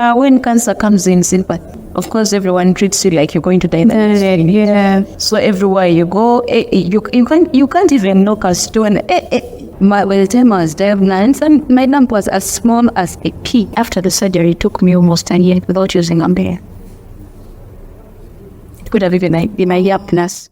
When cancer comes in, sympathy. Of course, everyone treats you like you're going to die. Yeah. So everywhere you go, you can't even knock a stone. By the time I was diagnosed, and my lump was as small as a pea. After the surgery, it took me almost a year without using a bear. It could have even been my year plus.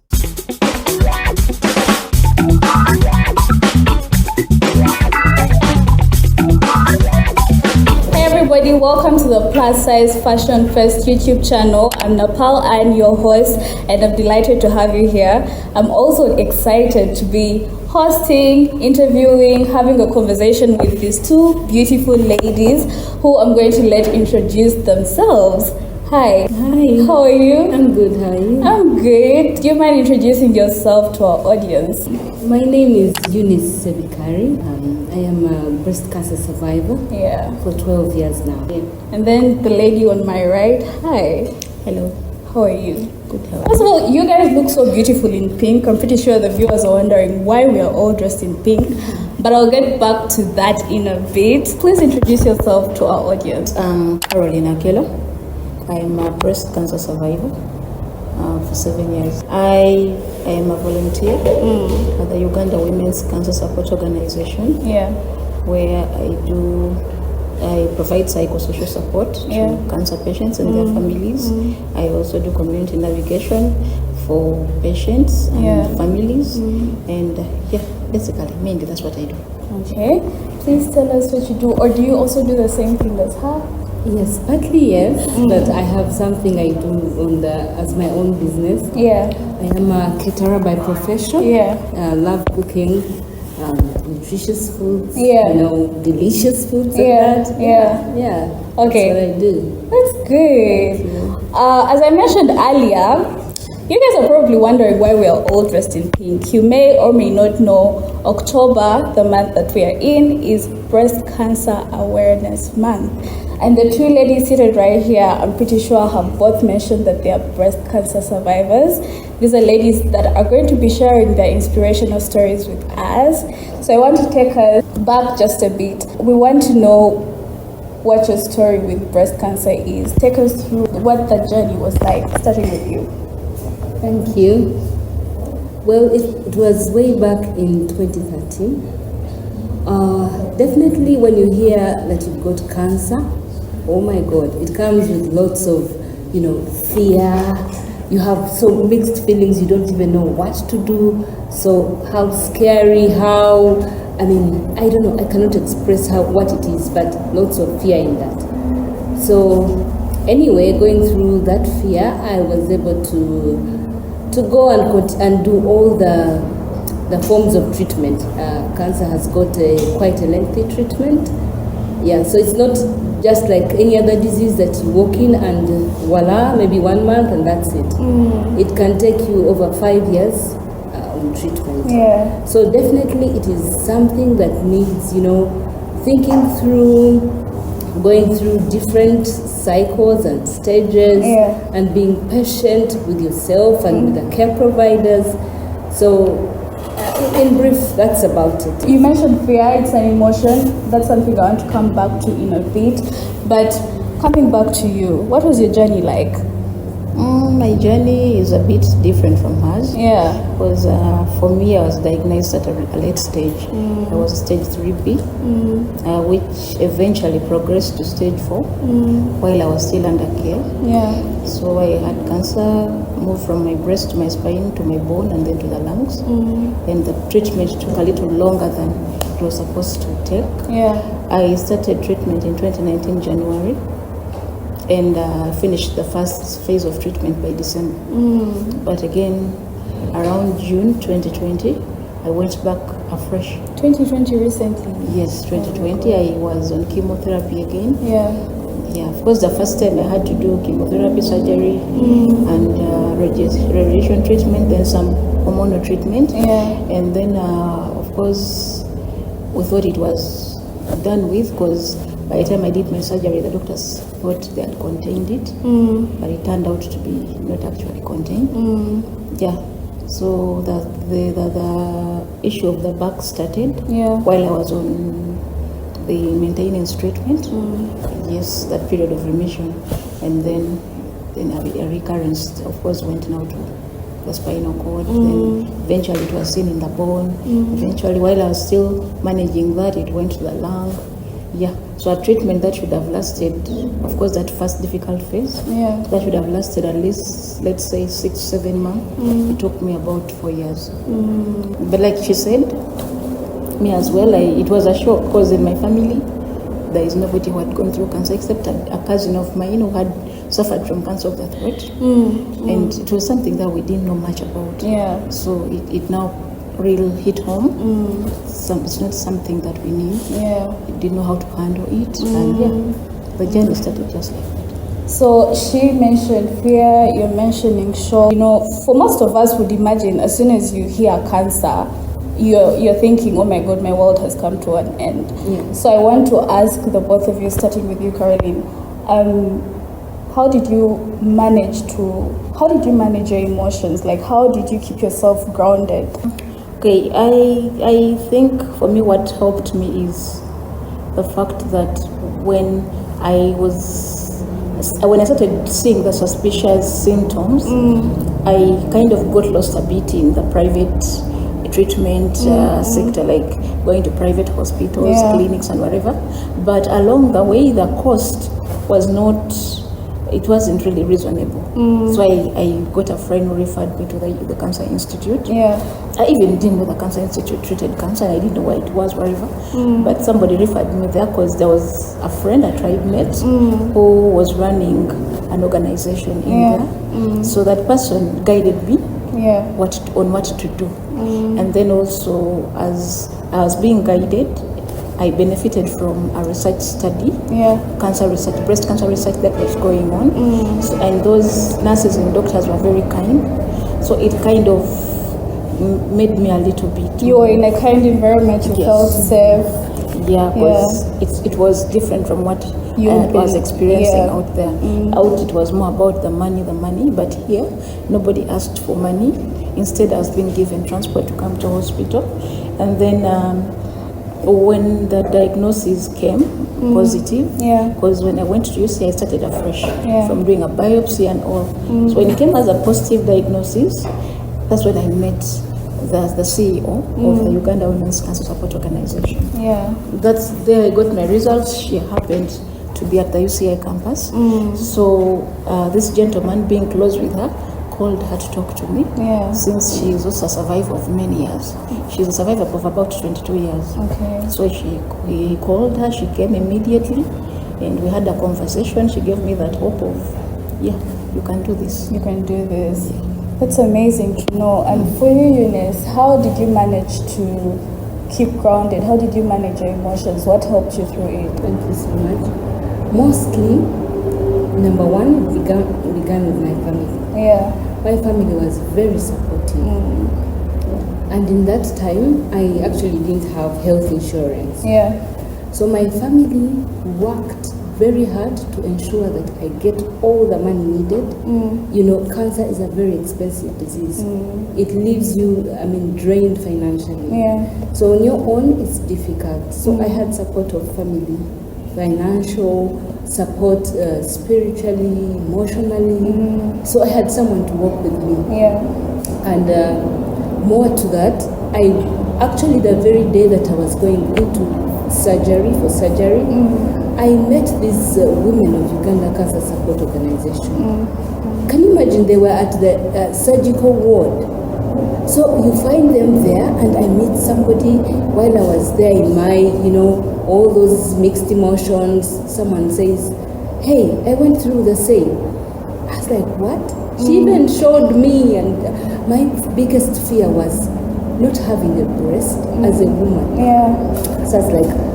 Everybody, welcome to the Plus Size Fashion Fest YouTube channel. I'm Nepal, I'm your host, and I'm delighted to have you here. I'm also excited to be hosting, interviewing, having a conversation with these two beautiful ladies who I'm going to let introduce themselves. Hi. Hi. How are you? I'm good. How are you? I'm good. Do you mind introducing yourself to our audience? My name is Eunice and Caroline. I am a breast cancer survivor for 12 years now. Yeah. And then the lady on my right. Hi. Hello. How are you? Good. How are First of all, you guys look so beautiful in pink. I'm pretty sure the viewers are wondering why we are all dressed in pink. But I'll get back to that in a bit. Please introduce yourself to our audience. Caroline Akelo. I am a breast cancer survivor for 7 years. I am a volunteer at the Uganda Women's Cancer Support Organization, where I provide psychosocial support to cancer patients and their families. I also do community navigation for patients and families, and basically, mainly that's what I do. Okay, please tell us what you do, or do you also do the same thing as her? Yes, partly yes, but I have something I do as my own business. I am a caterer by profession. I love cooking nutritious foods, delicious foods like that. Okay. That's what I do. That's good. As I mentioned earlier, you guys are probably wondering why we are all dressed in pink. You may or may not know, October, the month that we are in, is Breast Cancer Awareness Month. And the two ladies seated right here, I'm pretty sure have both mentioned that they are breast cancer survivors. These are ladies that are going to be sharing their inspirational stories with us. So I want to take us back just a bit. We want to know what your story with breast cancer is. Take us through what the journey was like, starting with you. Thank you. Well, it was way back in 2013. Definitely when you hear that you've got cancer, oh my God, it comes with lots of, fear. You have so mixed feelings, you don't even know what to do. So how scary, I don't know, I cannot express what it is, but lots of fear in that. So anyway, going through that fear, I was able to go and do all the forms of treatment. Cancer has got quite a lengthy treatment. So it's not just like any other disease that you walk in and voila, maybe 1 month and that's it. It can take you over 5 years on treatment. So definitely it is something that needs, thinking through, going through different cycles and stages, and being patient with yourself and with the care providers. So in brief, that's about it. You mentioned fear, it's an emotion. That's something I want to come back to in a bit. But coming back to you, what was your journey like? My journey is a bit different from hers. Because for me, I was diagnosed at a late stage. I was stage 3B, which eventually progressed to stage 4 while I was still under care. So I had cancer, moved from my breast to my spine to my bone and then to the lungs. And the treatment took a little longer than it was supposed to take. I started treatment in 2019 January. And finished the first phase of treatment by December. But again, around June 2020, I went back afresh. 2020 recently? Yes, 2020. I was on chemotherapy again. Of course, the first time I had to do chemotherapy surgery and radiation treatment, then some hormonal treatment. And then, of course, we thought it was done with because by the time I did my surgery, the doctors thought they had contained it, but it turned out to be not actually contained. So the issue of the back started while I was on the maintenance treatment. Yes, that period of remission, and then a recurrence, of course, went now to the spinal cord. Then eventually it was seen in the bone. Eventually, while I was still managing that, it went to the lung. Yeah, so a treatment that should have lasted, of course, that first difficult phase, that should have lasted at least, let's say, 6-7 months. It took me about 4 years. But like she said, me as well, it was a shock, because in my family, there is nobody who had gone through cancer except a cousin of mine who had suffered from cancer of the throat. And it was something that we didn't know much about. So it now really hit home. It's not something that we knew. We didn't know how to handle it. And the journey started just like that. So she mentioned fear, you're mentioning shock. You know, for most of us would imagine as soon as you hear cancer, you're thinking, oh my God, my world has come to an end. So I want to ask the both of you, starting with you, Caroline, how did you manage your emotions? Like, how did you keep yourself grounded? Okay, I think for me what helped me is the fact that when I started seeing the suspicious symptoms, I kind of got lost a bit in the private treatment sector, like going to private hospitals, clinics and whatever. But along the way, the cost wasn't really reasonable. So I got a friend who referred me to the Cancer Institute. I even didn't know the Cancer Institute treated cancer. I didn't know why it was, whatever. But somebody referred me there because there was a friend, a tribe mate, who was running an organization in there. So that person guided me on what to do. And then also, as I was being guided, I benefited from a research study, cancer research, breast cancer research that was going on. So, and those nurses and doctors were very kind. So it kind of made me a little bit. You were in a kind environment, you felt safe. Because it was different from what I was experiencing out there. Out, it was more about the money, but here, nobody asked for money. Instead, I was being given transport to come to hospital. And then when the diagnosis came positive, because when I went to UC, I started afresh from doing a biopsy and all. So when it came as a positive diagnosis, that's when I met the CEO of the Uganda Women's Cancer Support Organization. That's there I got my results. She happened to be at the UCI campus. So this gentleman, being close with her, called her to talk to me, since she is also a survivor of many years. She's a survivor of about 22 years. So he called her, she came immediately, and we had a conversation. She gave me that hope of, you can do this. You can do this. That's amazing to know. And for you, Eunice, how did you manage to keep grounded? How did you manage your emotions? What helped you through it? Thank you so much. Mostly, number one, began with my family. My family was very supportive. And in that time, I actually didn't have health insurance. So my family worked very hard to ensure that I get all the money needed. You know, cancer is a very expensive disease. It leaves you, drained financially. So on your own, it's difficult. So I had support of family, financial support, spiritually, emotionally. So I had someone to work with me. And more to that, actually the very day that I was going into surgery, I met these women of Uganda Cancer Support Organization. Can you imagine? They were at the surgical ward. So you find them there, and I meet somebody while I was there in my, all those mixed emotions. Someone says, hey, I went through the same. I was like, what? She even showed me, and my biggest fear was not having a breast as a woman. So I was like,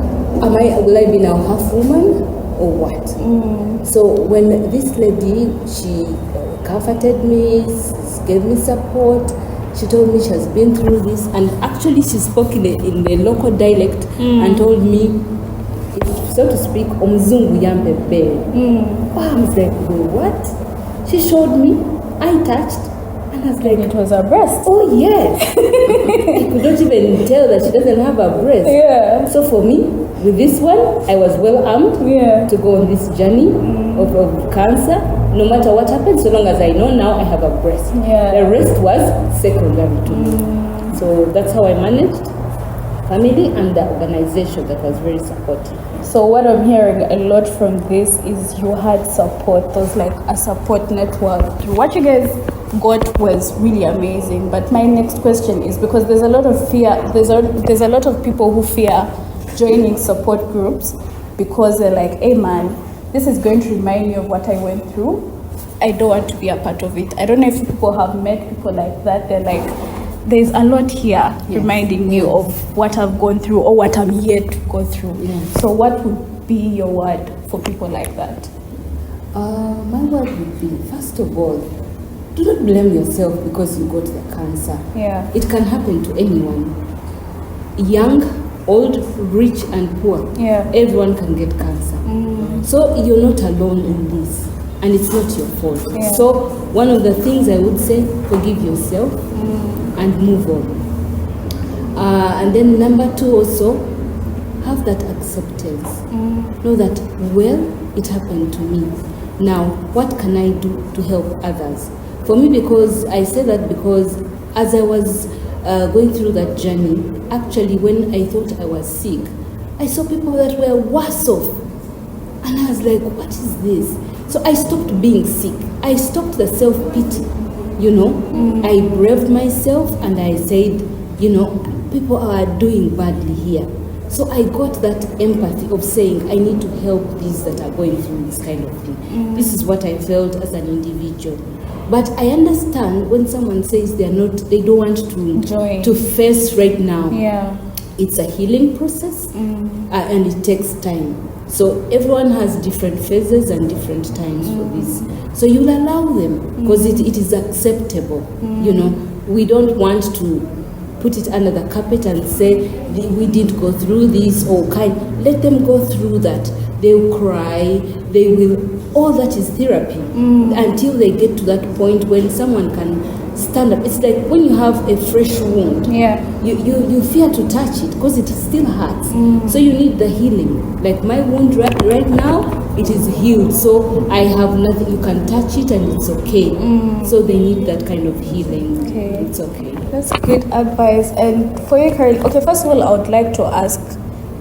will I be now half woman or what? So when this lady, she comforted me, gave me support. She told me she has been through this, and actually she spoke in the local dialect and told me, so to speak, Omzungu Yambebe. I was like, what? She showed me, I touched, and I was like, it was her breast. Oh yes. I could not even tell that she doesn't have a breast. So for me, with this one, I was well armed to go on this journey of cancer. No matter what happens, so long as I know now I have a breast. The rest was secondary to me. So that's how I managed family and the organization that was very supportive. So what I'm hearing a lot from this is you had support. There's like a support network. What you guys got was really amazing. But my next question is, because there's a lot of fear, there's a lot of people who fear joining support groups because they're like, hey man, this is going to remind me of what I went through. I don't want to be a part of it. I don't know if people have met people like that. They're like, there's a lot here reminding me of what I've gone through or what I'm yet to go through. So what would be your word for people like that? My word would be, first of all, do not blame yourself because you got the cancer. It can happen to anyone. Young, old, rich and poor. Everyone can get cancer. So you're not alone in this. And it's not your fault. So one of the things I would say, forgive yourself and move on. And then number 2 also, have that acceptance. Know that, well, it happened to me. Now, what can I do to help others? For me, because I say that because as I was going through that journey, actually when I thought I was sick, I saw people that were worse off. And I was like, what is this? So I stopped being sick. I stopped the self-pity, I braved myself and I said, people are doing badly here. So I got that empathy of saying, I need to help these that are going through this kind of thing. This is what I felt as an individual. But I understand when someone says they don't want to face right now. It's a healing process and it takes time. So everyone has different phases and different times for this. So you'll allow them because it is acceptable. We don't want to put it under the carpet and say we didn't go through this or let them go through that. They'll cry, they will, all that is therapy until they get to that point when someone can stand up. It's like when you have a fresh wound, you fear to touch it because it still hurts. So you need the healing. Like my wound right now, it is healed, so I have nothing. You can touch it and it's okay. So they need that kind of healing. It's okay. That's good advice. And for you, Carol, first of all, I would like to ask,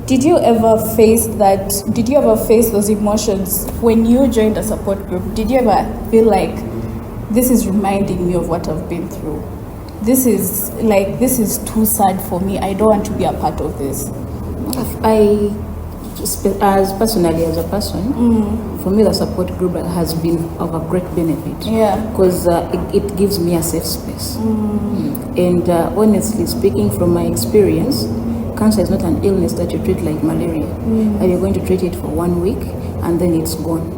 did you ever face those emotions when you joined a support group? Did you ever feel like, this is reminding me of what I've been through? This is too sad for me. I don't want to be a part of this. Personally, as a person, for me, the support group has been of a great benefit. Because it gives me a safe space. And honestly speaking, from my experience, cancer is not an illness that you treat like malaria. And you're going to treat it for 1 week and then it's gone.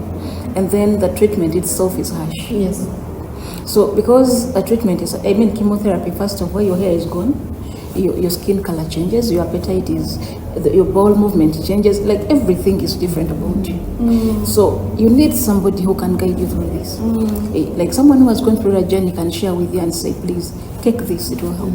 And then the treatment itself is harsh. So because the treatment is, chemotherapy, first of all, your hair is gone, your skin color changes, your appetite is, your bowel movement changes, like everything is different about you. So you need somebody who can guide you through this. Like someone who has gone through a journey can share with you and say, please, take this, it will help.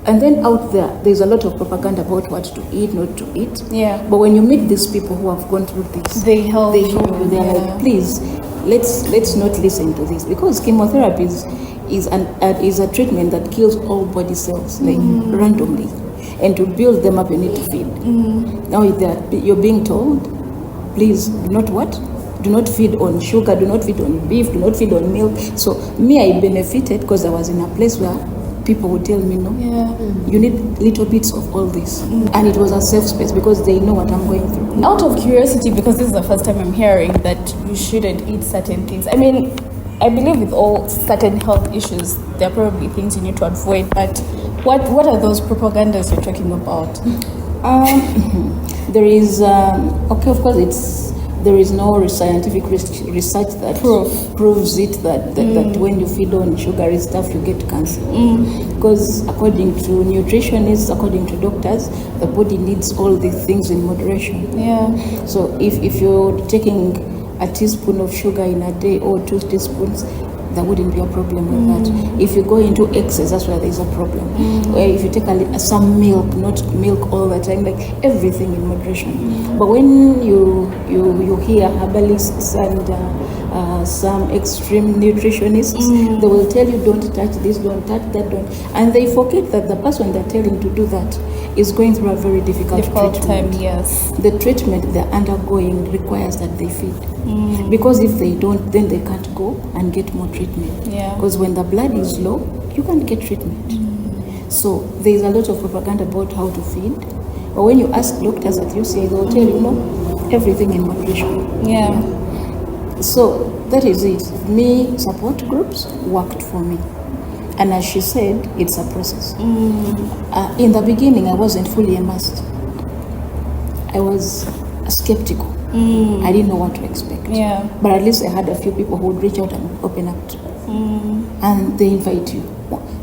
And then out there's a lot of propaganda about what to eat, not to eat. But when you meet these people who have gone through this, they help you. They're like, please, let's not listen to this, because chemotherapy is a treatment that kills all body cells randomly, and to build them up you need to feed. Now you're being told, please do not feed on sugar, do not feed on beef, do not feed on milk. So me, I benefited because I was in a place where people would tell me, no, you need little bits of all this. And it was a safe space because they know what I'm going through. Out of curiosity, because this is the first time I'm hearing that you shouldn't eat certain things. I believe with all certain health issues, there are probably things you need to avoid, but what are those propagandas you're talking about? There is, of course, there is no scientific research that proves it that when you feed on sugary stuff you get cancer. Because according to nutritionists, according to doctors, the body needs all these things in moderation. So if you're taking a teaspoon of sugar in a day or 2 teaspoons, there wouldn't be a problem with that. If you go into excess, that's where there's a problem. Where if you take some milk, not milk all the time, like everything in moderation. But when you hear herbalists and some extreme nutritionists, they will tell you don't touch this, don't touch that, don't, and they forget that the person they're telling to do that is going through a very difficult treatment. Time. Yes, the treatment they're undergoing requires that they feed, because if they don't, then they can't go and get more treatment. Because when the blood is low, you can't get treatment. So there's a lot of propaganda about how to feed, but when you ask doctors at UCI, they'll tell you no, everything in moderation. So that is it. Me, support groups worked for me. And as she said, it's a process. In the beginning, I wasn't fully immersed. I was skeptical. I didn't know what to expect. But at least I had a few people who would reach out and open up to. And they invite you.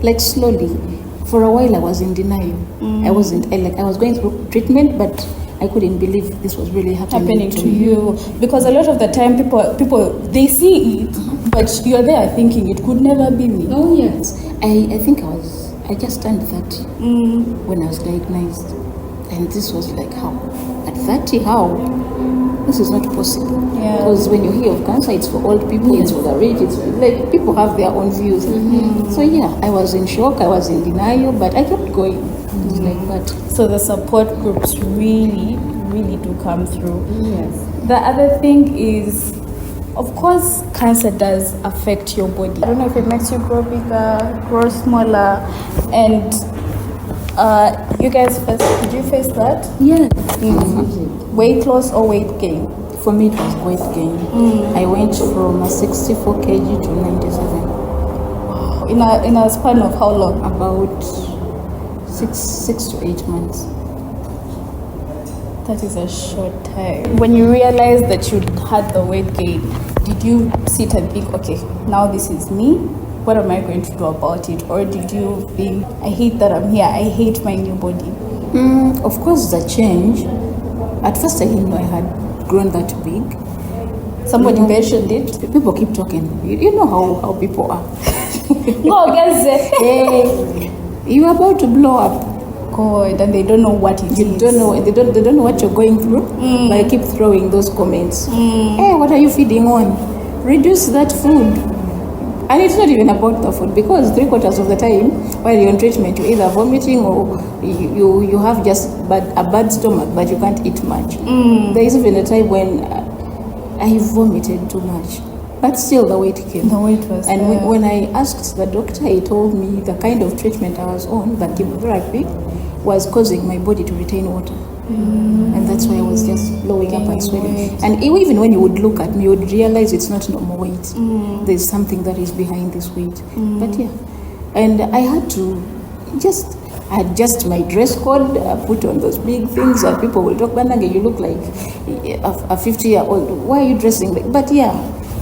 Like slowly. For a while, I was in denial. I was going through treatment, but I couldn't believe this was really happening to you. Because a lot of the time, people they see it, but you're there thinking it could never be me. Oh yes, I think I just turned 30 when I was diagnosed, and this was like, how? At 30, how? This is not possible. Because when you hear of cancer, it's for old people, it's for the rich, it's for, like, people have their own views. So I was in shock, I was in denial, but I kept going. Like that. So the support groups really do come through. Yes. The other thing is, of course, cancer does affect your body. I don't know if it makes you grow bigger, grow smaller, and you guys did you face that? Yeah. Weight loss or weight gain? For me, it was weight gain. I went from 64 kg to 97. Wow. In a span of how long? About 6 to 8 months. That is a short time. When you realized that you had the weight gain, did you sit and think, okay, now this is me, what am I going to do about it? Or did you think, I hate that I'm here, I hate my new body? Of course, the change. At first, I didn't know I had grown that big. Somebody mentioned it. People keep talking. You know how people are. No, guys. Hey, you're about to blow up. God, and they don't know what it is. Don't know. They don't know what you're going through. But I keep throwing those comments. Hey, what are you feeding on? Reduce that food. And it's not even about the food, because 3/4 of the time while you're on treatment, you're either vomiting or you have just a bad stomach, but you can't eat much. There is even a time when I vomited too much, but still the weight came. The weight was and there. when I asked the doctor, he told me the kind of treatment I was on, the chemotherapy, was causing my body to retain water. And that's why I was just blowing up and swelling. And even when you would look at me, you would realize it's not normal weight. There's something that is behind this weight. But yeah, and I had to just adjust my dress code, put on those big things, and people will talk, Banage, you look like a 50-year-old. Why are you dressing like? But yeah,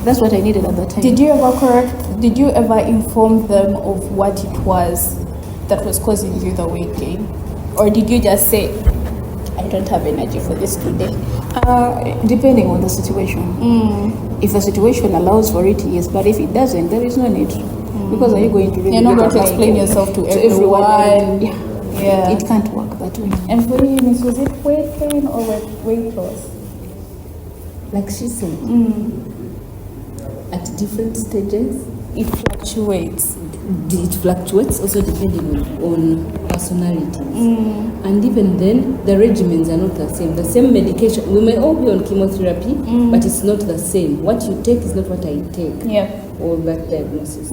that's what I needed at that time. Did you ever inform them of what it was that was causing you the weight gain? Or did you just say, I don't have energy for this today? Depending on the situation. If the situation allows for it, yes. But if it doesn't, there is no need. Because are you going to really You're not going to explain yourself to everyone. Yeah. It can't work that way. And for you, Miss, was it weight gain or weight loss? Like she said, at different stages, it fluctuates. It fluctuates also depending on personalities. And even then, the regimens are not the same. The same medication, we may all be on chemotherapy, but it's not the same. What you take is not what I take. Or that diagnosis.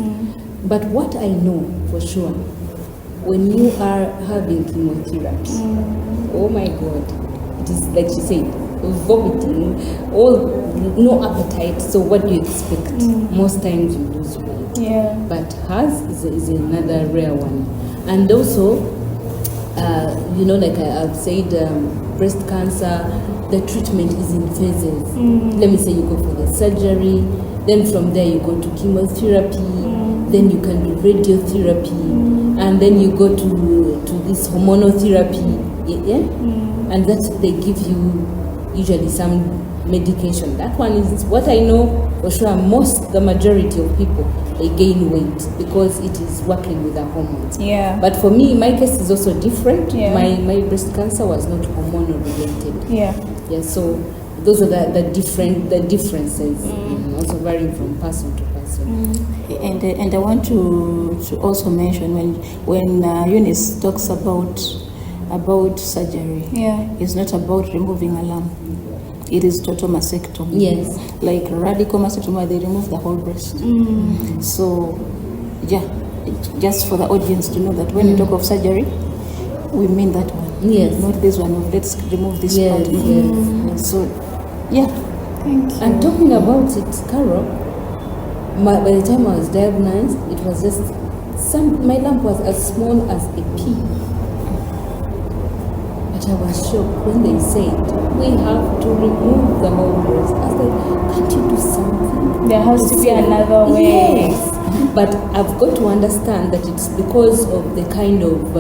But what I know for sure, when you are having chemotherapy, oh my God, it is like she said, vomiting, no appetite. So what do you expect? Most times you lose weight. But hers is another rare one. And also, like I've said, breast cancer, the treatment is in phases. Let me say you go for the surgery, then from there you go to chemotherapy, then you can do radiotherapy, and then you go to this hormonal therapy, and that they give you usually some medication. That one is what I know for sure. The majority of people, they gain weight because it is working with the hormones. Yeah. But for me, my case is also different. Yeah. My breast cancer was not hormonal related. Yeah. Yeah. So those are the differences, also varying from person to person. And I want to also mention when Eunice talks about surgery. Yeah. It's not about removing a lump. It is total mastectomy. Yes. Like radical mastectomy, they remove the whole breast. So, yeah, just for the audience to know that when we talk of surgery, we mean that one. Yes. Not this one of let's remove this Yes, part. yes. So, yeah. Thank you. And talking about it, Carol, by the time I was diagnosed, it was just my lump was as small as a pea. But I was shocked when they said, we have to remove the whole breast. I was like, can't you do something? There has to be another way. Yes. But I've got to understand that it's because of the kind of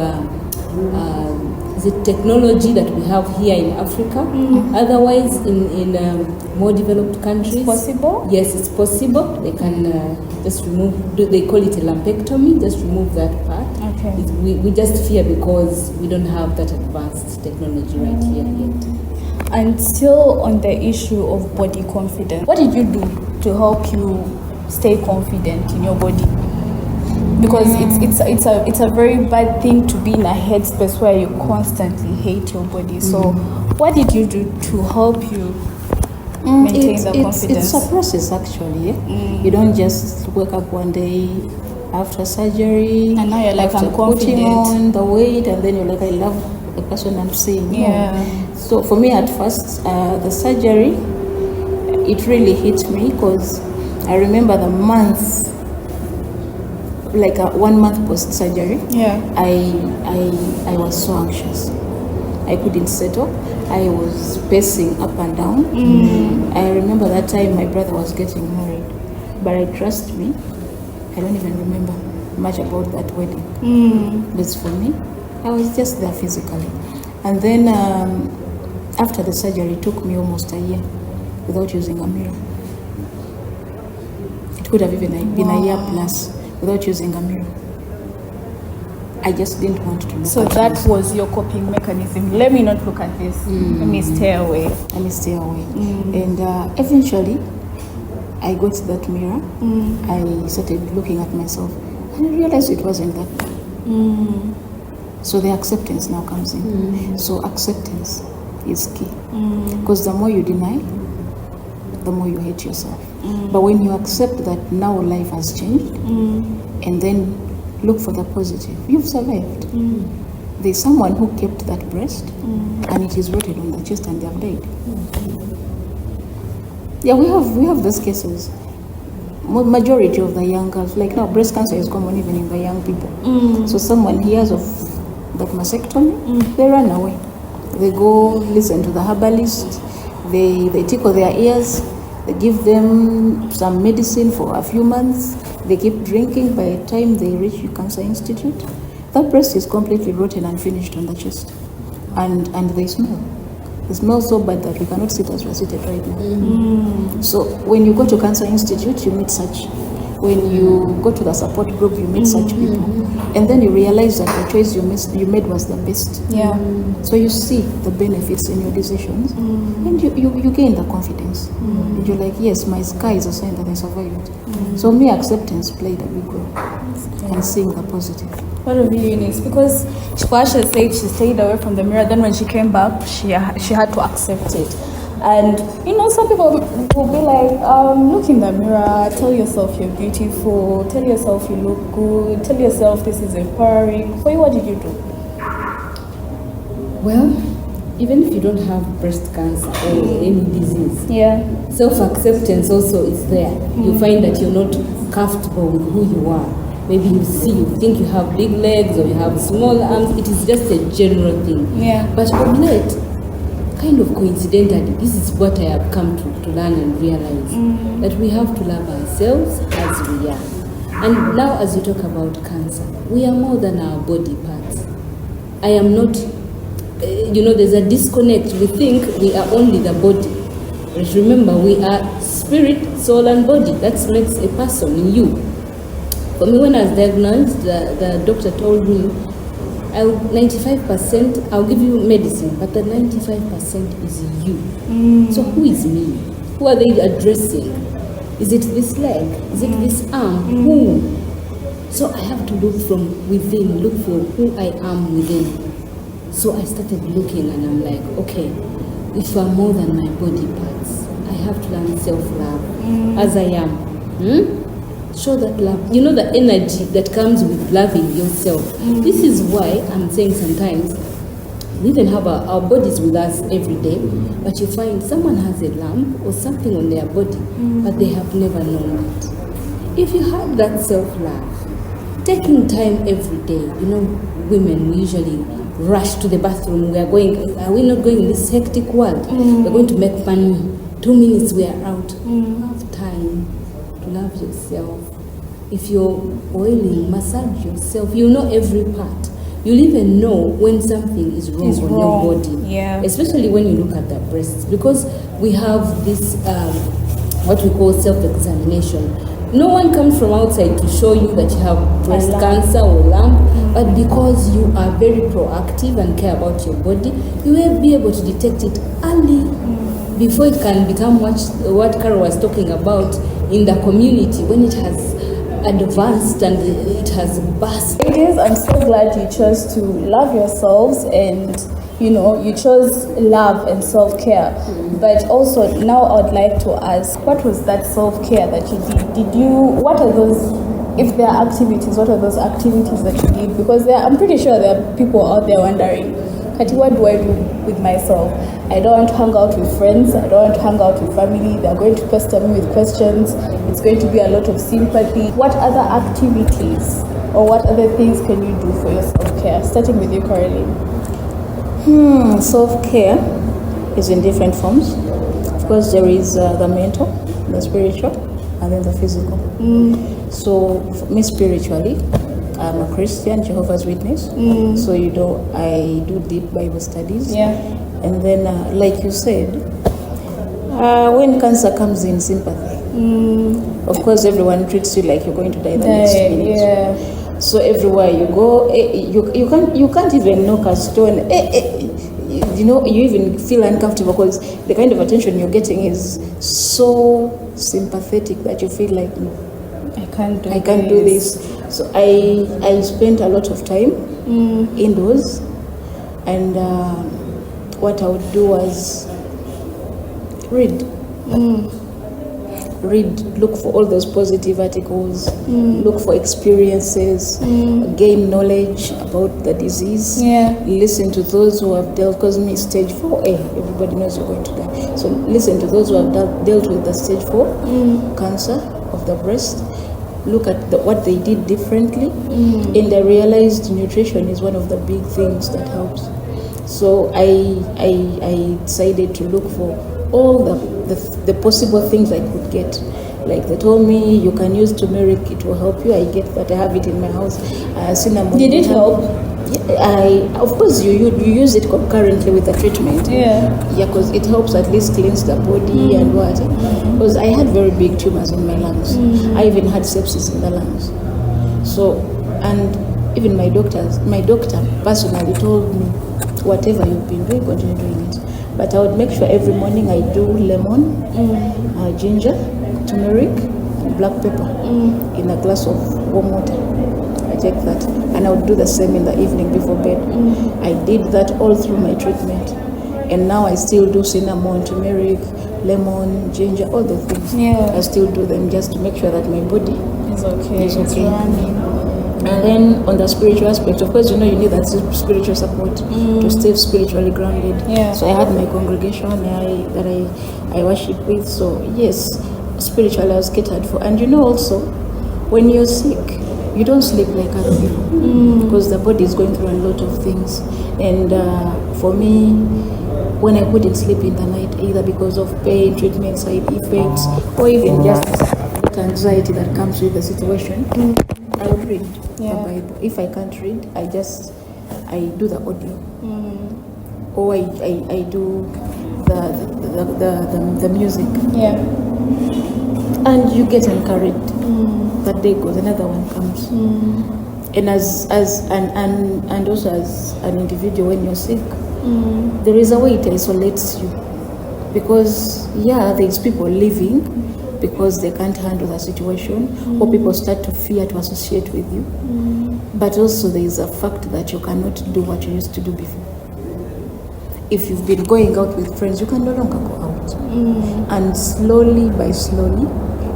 the technology that we have here in Africa. Otherwise, in more developed countries, It's possible? Yes, it's possible. They can just remove. They call it a lumpectomy. Just remove that part. Okay. We just fear because we don't have that advanced technology right here yet. And still on the issue of body confidence, what did you do to help you stay confident in your body? Because it's a very bad thing to be in a headspace where you constantly hate your body. So what did you do to help you maintain the confidence? It's a process actually. You don't just wake up one day after surgery And now you're like, after I'm putting confident. on the weight, and then you're like, I love the person I'm seeing. No. Yeah. So for me at first, the surgery, it really hit me because I remember the month, like 1 month post surgery. Yeah. I was so anxious. I couldn't settle. I was pacing up and down. I remember that time my brother was getting married, but trust me, I don't even remember much about that wedding. But for me, I was just there physically. And then after the surgery, it took me almost a year without using a mirror. It could have even been a year plus without using a mirror. I just didn't want to look So at that this. was your coping mechanism. Let me not look at this. Let me stay away. Let me stay away. And eventually, I got that mirror. I started looking at myself, and I realized it wasn't that bad. So the acceptance now comes in. So acceptance is key, because the more you deny, the more you hate yourself. But when you accept that now life has changed, and then look for the positive, you've survived. There's someone who kept that breast, and it is rooted on the chest, and they have died. Yeah, we have those cases. Majority of the young girls, like now, breast cancer is common even in the young people. So someone hears of that mastectomy, they run away. They go listen to the herbalist. They tickle their ears. They give them some medicine for a few months. They keep drinking. By the time they reach the Cancer Institute, that breast is completely rotten and finished on the chest, and they smell. They smell so bad that we cannot sit as we're seated right now. So when you go to Cancer Institute, you meet such. When you go to the support group, you meet such people, and then you realize that the choice you made was the best. Yeah. So you see the benefits in your decisions, and you gain the confidence. And you're like, yes, my sky is a sign that I survived. So me, acceptance played a big role, and seeing the positive. What of you, Eunice? Because Pasha said she stayed away from the mirror. Then when she came back, she had to accept it. And some people will be like, look in the mirror, tell yourself you're beautiful, tell yourself you look good, tell yourself this is empowering. For you, what did you do? Well, even if you don't have breast cancer or any disease, Yeah. self-acceptance also is there. You find that you're not comfortable with who you are. Maybe you think you have big legs or you have small arms. It is just a general thing. Yeah. But of late, kind of coincidentally, this is what I have come to learn and realize, that we have to love ourselves as we are. And now as you talk about cancer, we are more than our body parts. I am not, there's a disconnect. We think we are only the body. But remember, we are spirit, soul, and body. That makes a person in you. For me, when I was diagnosed, the doctor told me, 95%, I'll give you medicine, but the 95% is you. So who is me? Who are they addressing? Is it this leg? Is it this arm? Who? So I have to look from within, look for who I am within. So I started looking and I'm like, okay, if I'm more than my body parts, I have to learn self-love as I am. Show that love. You know, the energy that comes with loving yourself. This is why I'm saying sometimes we even have our bodies with us every day, but you find someone has a lump or something on their body, but they have never known it. If you have that self-love, taking time every day, you know, women usually rush to the bathroom. Are we not going in this hectic world? We're going to make money. 2 minutes we are out. Have time to love yourself. If you're oiling, massage yourself. You know every part. You'll even know when something is wrong on your body. Yeah. Especially when you look at the breasts, because we have this what we call self-examination. No one comes from outside to show you that you have breast cancer or lump, but because you are very proactive and care about your body, you will be able to detect it early before it can become what Carol was talking about in the community, when it has advanced and it has burst. Ladies, I'm so glad you chose to love yourselves, and you know, you chose love and self-care. But also now I would like to ask, what was that self-care that you did? What are those, if there are activities, what are those activities that you did? Because I'm pretty sure there are people out there wondering, Kati, what do I do with myself? I don't want to hang out with friends. I don't want to hang out with family. They're going to pester me with questions. It's going to be a lot of sympathy. What other activities or what other things can you do for your self-care? Starting with you, Caroline. Self-care is in different forms. Of course, there is the mental, the spiritual, and then the physical. So for me, spiritually, I'm a Christian, Jehovah's Witness. So I do deep Bible studies. Yeah. And then, like you said, when cancer comes in, sympathy. Of course, everyone treats you like you're going to die the next minute. Yeah. So everywhere you go, you can't even knock a stone. You know, you even feel uncomfortable because the kind of attention you're getting is so sympathetic that you feel like, no, I can't do this. So I spent a lot of time indoors, and what I would do was read. Look for all those positive articles, look for experiences, gain knowledge about the disease, listen to those who have dealt, because me stage 4, everybody knows you're going to die. So listen to those who have dealt with the stage 4 cancer of the breast, look at what they did differently, and I realized nutrition is one of the big things that helps. So I decided to look for all the possible things I could get. Like they told me you can use turmeric, it will help you. I get that, I have it in my house. Cinnamon. Did it help? Of course you use it concurrently with the treatment. Yeah, because it helps at least cleanse the body and what. Because I had very big tumors in my lungs. I even had sepsis in the lungs. So, and even my doctor personally told me, whatever you've been doing, continue doing it. But I would make sure every morning I do lemon, ginger, turmeric, and black pepper in a glass of warm water. I take that, and I would do the same in the evening before bed. I did that all through my treatment, and now I still do cinnamon, turmeric, lemon, ginger, all the things. I still do them just to make sure that my body is okay. And then on the spiritual aspect, of course, you need that spiritual support to stay spiritually grounded. So I had my congregation that I worship with. So yes, spiritually I was catered for. And also, when you're sick, you don't sleep like other people because the body is going through a lot of things. And for me, when I couldn't sleep in the night, either because of pain, treatment, side effects, or even just the anxiety that comes with the situation, I would read the Bible. If I can't read, I do the audio, or I do the music. Yeah. And you get encouraged. That day goes, another one comes. And and also as an individual, when you're sick, there is a way it isolates you, because there's people living because they can't handle the situation, or people start to fear to associate with you. But also there is a fact that you cannot do what you used to do before. If you've been going out with friends, you can no longer go out. And slowly by slowly,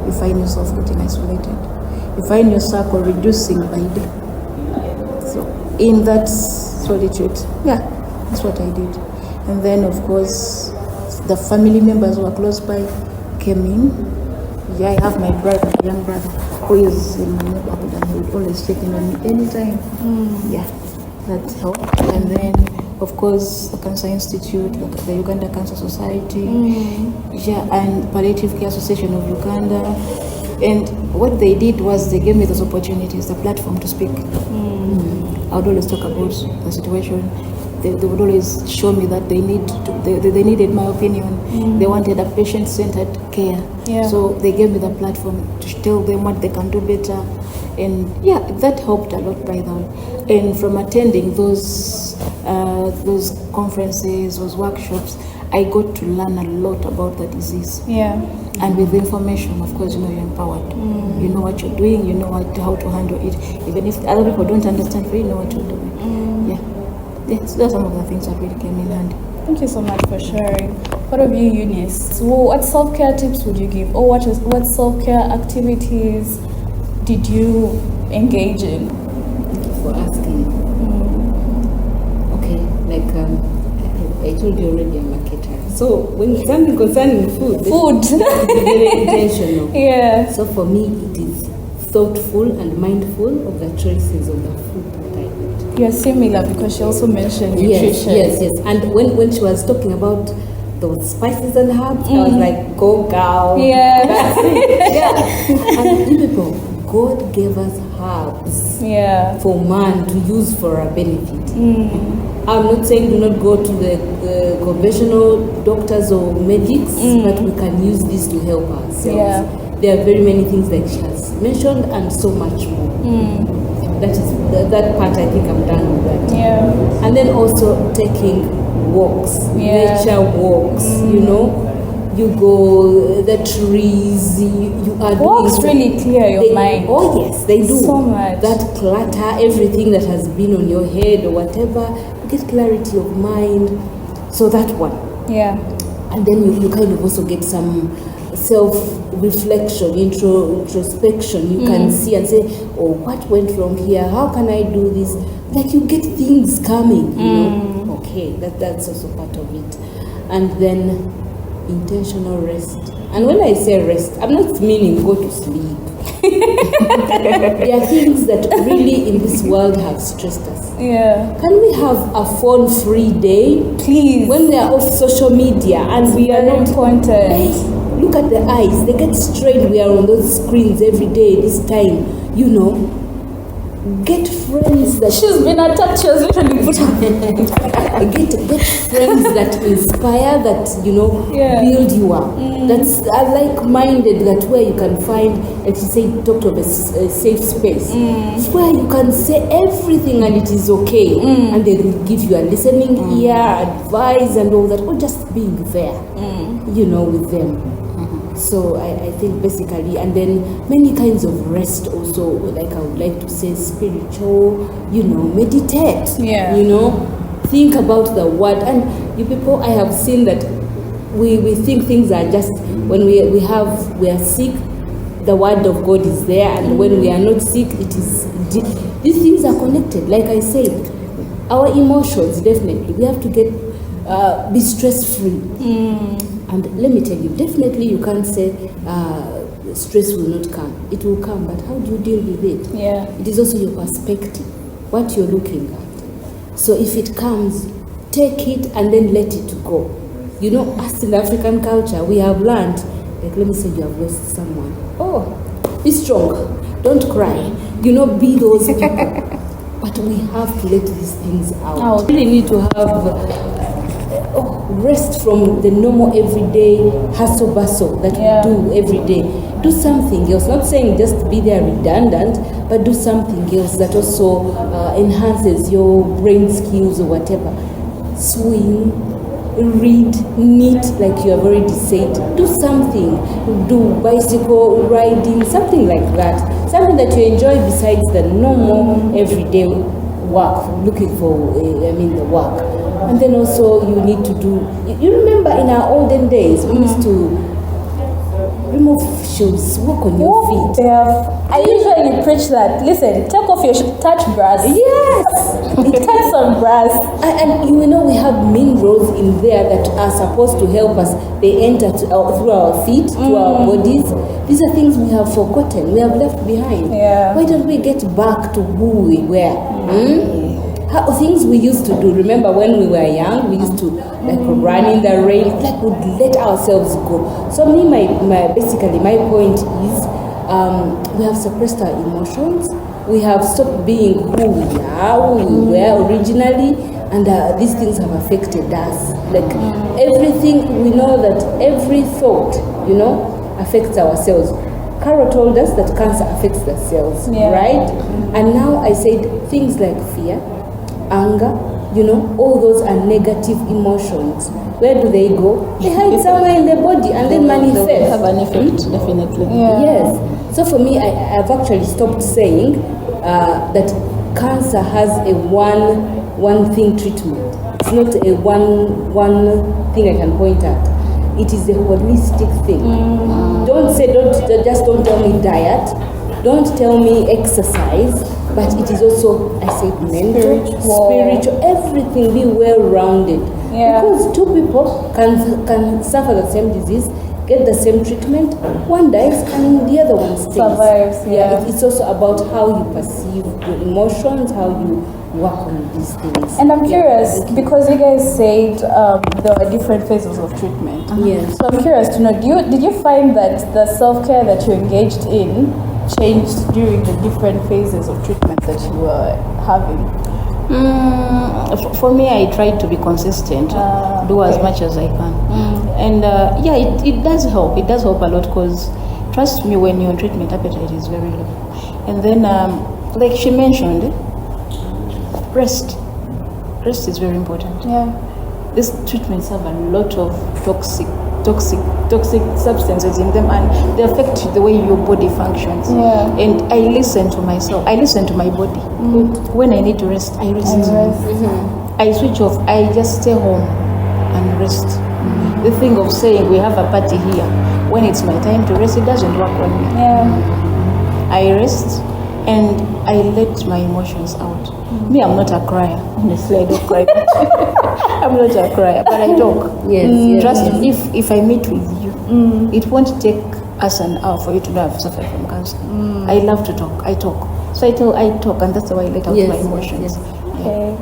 you find yourself getting isolated. You find your circle reducing by day. So in that solitude, that's what I did. And then of course, the family members who are close by came in. I have my brother, my young brother, who is in my neighborhood, and he would always check in on me anytime. That helped. And then of course the Cancer Institute, the Uganda Cancer Society, and Palliative Care Association of Uganda. And what they did was they gave me those opportunities, the platform to speak. I would always talk about the situation. They would always show me that they needed my opinion. They wanted a patient-centered care. So they gave me the platform to tell them what they can do better. And that helped a lot, by the way. And from attending those conferences, those workshops, I got to learn a lot about the disease. And with the information, of course, you're empowered. You know what you're doing, you know how to handle it. Even if other people don't understand, you know what you're doing. So those are some of the things that really came in handy. Thank you so much for sharing. What of you, Eunice? So what self-care tips would you give? Or what self-care activities did you engage in? Thank you for asking. Okay, I told you already, I'm a caterer. So when something concerning food, you have to be very intentional. Yeah. So for me, it is thoughtful and mindful of the choices of the food that I eat. You're similar, because she also mentioned nutrition. Yes. And when she was talking about those spices and herbs, I was like, go girl. That's it. And you people, God gave us herbs for man to use for our benefit. I'm not saying do not go to the conventional doctors or medics, but we can use this to help ourselves. There are very many things that she has mentioned, and so much more. That part, I think I'm done with that. And then also taking walks, nature walks, you go, the trees, you are walks really clear your mind. Oh yes, they do. So much. That clutter, everything that has been on your head or whatever, you get clarity of mind. So that one. And then you kind of also get some self-reflection, introspection. You can see and say, oh, what went wrong here? How can I do this? Like you get things coming, Okay, that's also part of it. And then intentional rest. And when I say rest, I'm not meaning go to sleep. There are things that really in this world have stressed us. Can we have a phone-free day? Please. When we are off social media and we are not content. Look at the eyes, they get strained. We are on those screens every day, this time, Get friends that... She's been attacked, she was literally put get friends that inspire, that, build you up. That's like-minded, that where you can find, as you say, talk of a safe space. It's where you can say everything and it is okay. And they will give you a listening ear, advice and all that, or just being there, with them. So I think basically, and then many kinds of rest also, like I would like to say spiritual, meditate, think about the word. And you people, I have seen that we think things are just, when we are sick, the word of God is there, and when we are not sick, it is, these things are connected. Like I said, our emotions, definitely, we have to be stress-free. And let me tell you, definitely you can't say stress will not come. It will come, but how do you deal with it? It is also your perspective, what you're looking at. So if it comes, take it and then let it go. Us in African culture, we have learned, like let me say you have lost someone. Oh, be strong, don't cry. Be those people. But we have to let these things out. We really need to have rest from the normal everyday hustle bustle that we do every day. Do something else. Not saying just be there redundant, but do something else that also enhances your brain skills or whatever. Swim, read, knit, like you have already said. Do something. Do bicycle riding, something like that. Something that you enjoy besides the normal everyday work, looking for, the work. And then also you need to do, you remember in our olden days, we used to remove shoes, walk on your feet. I usually preach that, listen, take off your touch brass. Yes! Touch some brass. And we have minerals in there that are supposed to help us. They enter through our feet, to our bodies. These are things we have forgotten, we have left behind. Yeah. Why don't we get back to who we were? Things we used to do. Remember when we were young, we used to run in the rain, we'd let ourselves go. So basically my point is, we have suppressed our emotions. We have stopped being who we are, who we were originally, and these things have affected us. Everything, we know that every thought, affects our cells. Carol told us that cancer affects the cells, right? And now I said things like fear, anger, all those are negative emotions. Where do they go? They hide somewhere in the body and then manifest. They have an effect, definitely. Yes. So for me, I've actually stopped saying that cancer has a one thing treatment. It's not a one thing I can point at. It is a holistic thing. Don't tell me diet. Don't tell me exercise. But it is also, I said, mental, spiritual, everything, be well-rounded. Yeah. Because two people can suffer the same disease, get the same treatment, one dies and the other one stays. Survives, It's also about how you perceive your emotions, how you work on these things. And I'm curious, because you guys said there are different phases of treatment. Yes. So I'm curious to know, did you find that the self-care that you engaged in changed during the different phases of treatment that you were having? For me, I try to be consistent, do as much as I can. And it does help. It does help a lot because, trust me, when you're on treatment, appetite is very low. And then, like she mentioned, rest. Rest is very important. Yeah. These treatments have a lot of toxic substances in them, and they affect the way your body functions. Yeah. And I listen to myself. I listen to my body. When I need to rest, I rest. I switch off. I just stay home and rest. The thing of saying we have a party here, when it's my time to rest, it doesn't work on me. Yeah. I rest and I let my emotions out. Me, I'm not a crier. Honestly, I don't cry. I'm not a crier, but I talk. Yes. Trust me, if I meet with you, it won't take us an hour for you to know I've suffered from cancer. I love to talk. I talk. So I talk, and that's how I let out my emotions. Okay.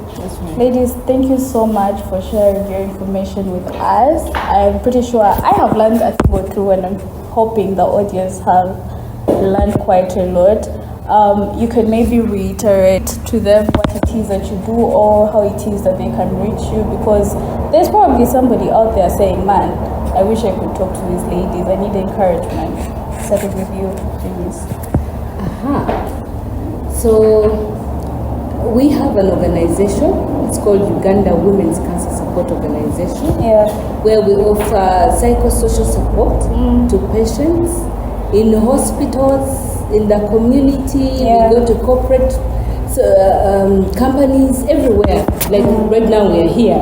Ladies, thank you so much for sharing your information with us. I'm pretty sure I have learned a thing or two, and I'm hoping the audience have learned quite a lot. You can maybe reiterate to them what it is that you do or how it is that they can reach you, because there's probably somebody out there saying, man, I wish I could talk to these ladies. I need encouragement. Started with you, Eunice. So we have an organization. It's called Uganda Women's Cancer Support Organization. Yeah. Where we offer psychosocial support to patients in hospitals, in the community. We go to corporate companies everywhere. Like right now we are here,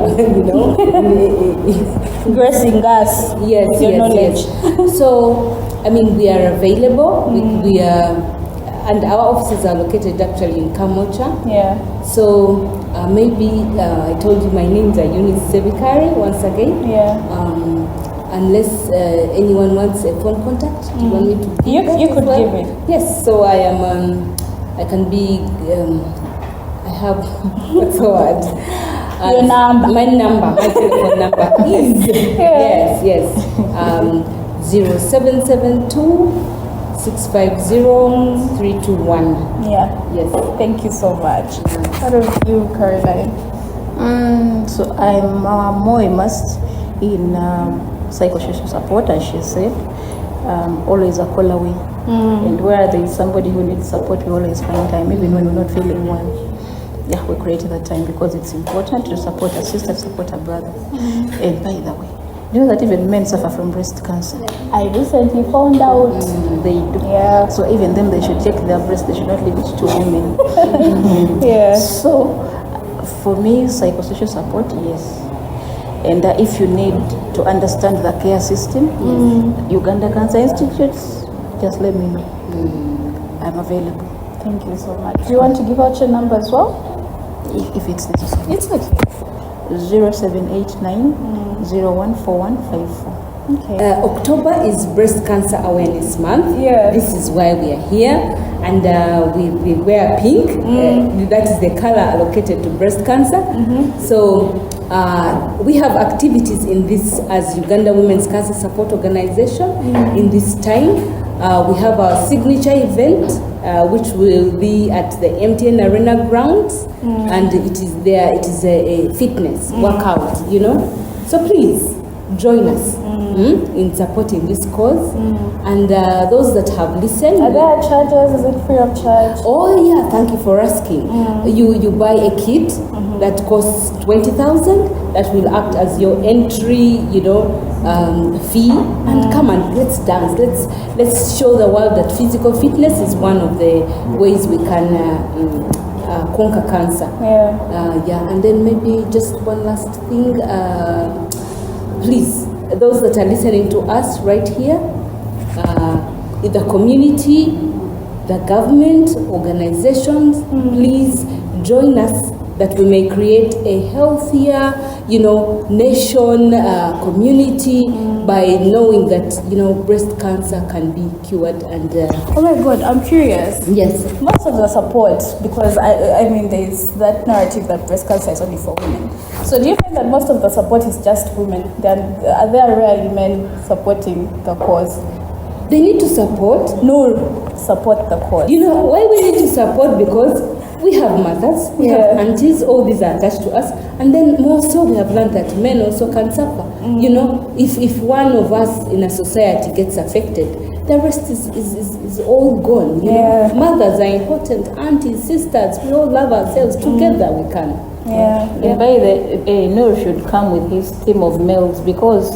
Gracing us. Yes. knowledge. So, we are available. We are, and our offices are located actually in Kamocha. Yeah. So maybe I told you my names are Eunice once again. Yeah. Unless anyone wants a phone contact, do you want me to give You could give it. Yes, so I am, I can be, I have, what's the word? Your number. My telephone number is, yes, 0772 650 321. Yeah. Yes. Thank you so much. How about you, Caroline? So I'm more immersed in psychosocial support, as she said, always a call away. And where there is somebody who needs support, we always find time, even when we're not feeling well. Yeah, we create that time because it's important to support a sister, support a brother. And by the way, you know that even men suffer from breast cancer? I recently found out. They do. Yeah. So even them, they should check their breast. They should not leave it to women. Yeah. So for me, psychosocial support, yes. And if you need to understand the care system, Uganda Cancer Institute, just let me know. I'm available. Thank you so much. Do you want to give out your number as well? If it's necessary. It's okay. 0789 014154. Okay. October is Breast Cancer Awareness Month. Yeah. This is why we are here, and we wear pink. That is the color allocated to breast cancer. So we have activities in this as Uganda Women's Cancer Support Organization. In this time, we have our signature event, which will be at the MTN Arena grounds, and it is there. It is a fitness workout, you know. So please join us in supporting this cause. And those that have listened, Are there charges? Is it free of charge? oh yeah, thank you for asking. You buy a kit that costs 20,000. That will act as your entry, fee, and come and let's dance. Let's show the world that physical fitness is one of the ways we can conquer cancer. Yeah. And then maybe just one last thing. Please, those that are listening to us right here, in the community, the government, organizations, please join us that we may create a healthier, nation, community by knowing that, breast cancer can be cured. And Oh my God, I'm curious. yes, Most of the support, because I mean, there's that narrative that breast cancer is only for women. So do you find that most of the support is just women? Are there rarely men supporting the cause? they need to support. No, support the cause. You know why we need to support? Because we have mothers, we have aunties, all these are attached to us. And then more so we have learned that men also can suffer. If one of us in a society gets affected, the rest is all gone. Mothers are important, aunties, sisters, we all love ourselves. Together we can. And by the Noor should come with his team of males, because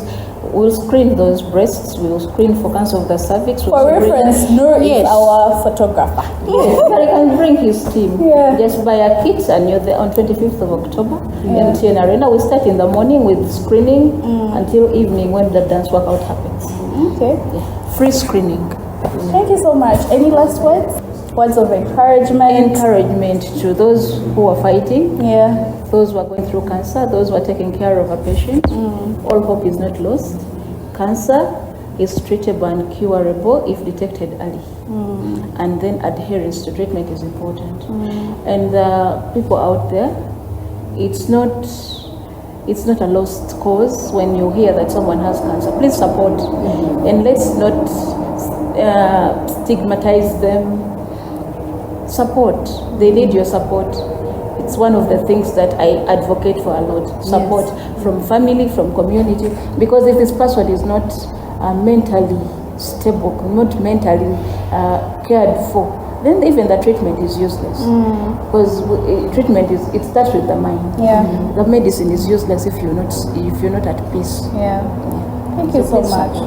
we'll screen those breasts, we'll screen for cancer of the cervix. For reference, Noor is our photographer. Yes, but he can bring his team. Yeah. Just buy a kit and you're there on 25th of October. MTN Arena. We start in the morning with screening until evening when the dance workout happens. Okay. Free screening. Thank you so much. Any last words? Words of encouragement? Encouragement to those who are fighting, Yeah. those who are going through cancer, those who are taking care of a patient. All hope is not lost. Cancer is treatable and curable if detected early. And then adherence to treatment is important. And people out there, it's not a lost cause when you hear that someone has cancer. Please support. And let's not stigmatize them. Support. They need your support. It's one of the things that I advocate for a lot. Support from family, from community. Because if this person is not mentally stable, not mentally cared for, then even the treatment is useless. Because treatment it starts with the mind. The medicine is useless if you're not at peace. Thank you so much.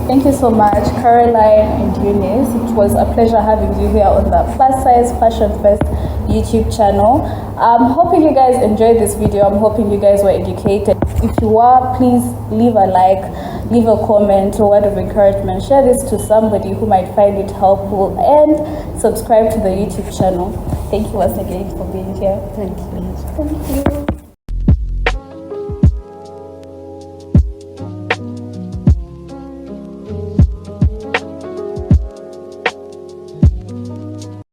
Thank you so much, Caroline and Eunice. It was a pleasure having you here on the Plus Size Fashion Fest YouTube channel. I'm hoping you guys enjoyed this video. I'm hoping you guys were educated. If you are, please leave a like, leave a comment or word of encouragement. Share this to somebody who might find it helpful, and subscribe to the YouTube channel. Thank you once again for being here. Thank you. Thank you.